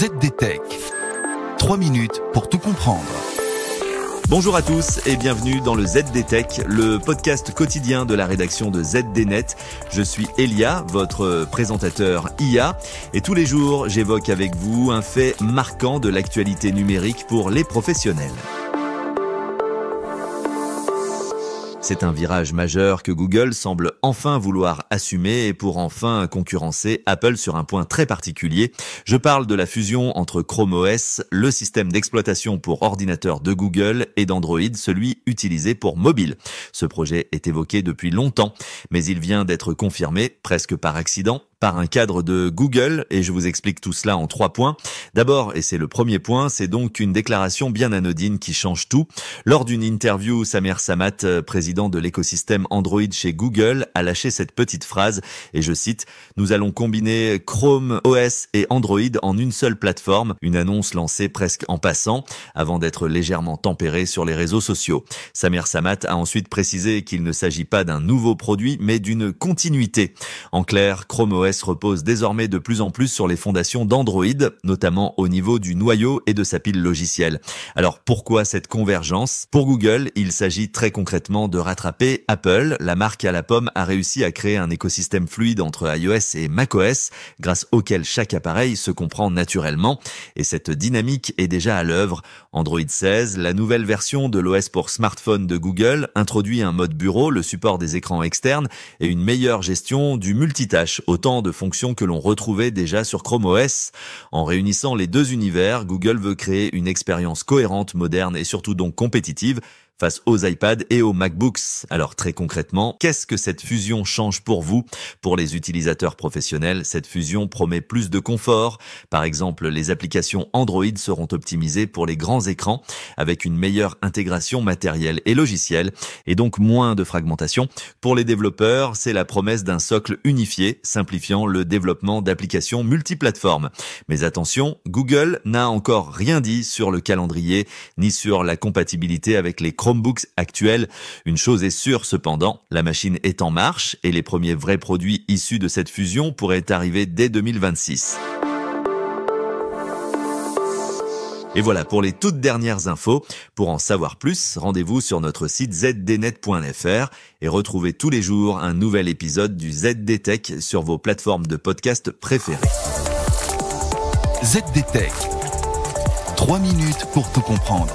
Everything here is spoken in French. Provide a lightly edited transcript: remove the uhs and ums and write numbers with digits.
ZDTech. 3 minutes pour tout comprendre. Bonjour à tous et bienvenue dans le ZDTech, le podcast quotidien de la rédaction de ZDNet. Je suis Elia, votre présentateur IA, et tous les jours j'évoque avec vous un fait marquant de l'actualité numérique pour les professionnels. C'est un virage majeur que Google semble enfin vouloir assumer et pour enfin concurrencer Apple sur un point très particulier. Je parle de la fusion entre Chrome OS, le système d'exploitation pour ordinateur de Google, et d'Android, celui utilisé pour mobile. Ce projet est évoqué depuis longtemps, mais il vient d'être confirmé, presque par accident, par un cadre de Google, et je vous explique tout cela en 3 points. D'abord, et c'est le premier point, c'est donc une déclaration bien anodine qui change tout. Lors d'une interview, Samir Sammat, président de l'écosystème Android chez Google, a lâché cette petite phrase, et je cite, « Nous allons combiner Chrome OS et Android en une seule plateforme », une annonce lancée presque en passant, avant d'être légèrement tempérée sur les réseaux sociaux. Samir Sammat a ensuite précisé qu'il ne s'agit pas d'un nouveau produit, mais d'une continuité. En clair, Chrome OS repose désormais de plus en plus sur les fondations d'Android, notamment au niveau du noyau et de sa pile logicielle. Alors pourquoi cette convergence ? Pour Google, il s'agit très concrètement de rattraper Apple. La marque à la pomme a réussi à créer un écosystème fluide entre iOS et macOS, grâce auquel chaque appareil se comprend naturellement. Et cette dynamique est déjà à l'œuvre. Android 16, la nouvelle version de l'OS pour smartphone de Google, introduit un mode bureau, le support des écrans externes et une meilleure gestion du multitâche, autant de fonctions que l'on retrouvait déjà sur Chrome OS. En réunissant les deux univers, Google veut créer une expérience cohérente, moderne et surtout donc compétitive face aux iPads et aux MacBooks. Alors très concrètement, qu'est-ce que cette fusion change pour vous ? Pour les utilisateurs professionnels, cette fusion promet plus de confort. Par exemple, les applications Android seront optimisées pour les grands écrans avec une meilleure intégration matérielle et logicielle et donc moins de fragmentation. Pour les développeurs, c'est la promesse d'un socle unifié, simplifiant le développement d'applications multiplateformes. Mais attention, Google n'a encore rien dit sur le calendrier ni sur la compatibilité avec les Chromebooks actuels. Une chose est sûre cependant, la machine est en marche et les premiers vrais produits issus de cette fusion pourraient arriver dès 2026. Et voilà pour les toutes dernières infos. Pour en savoir plus, rendez-vous sur notre site zdnet.fr et retrouvez tous les jours un nouvel épisode du ZDTech sur vos plateformes de podcast préférées. ZDTech. 3 minutes pour tout comprendre.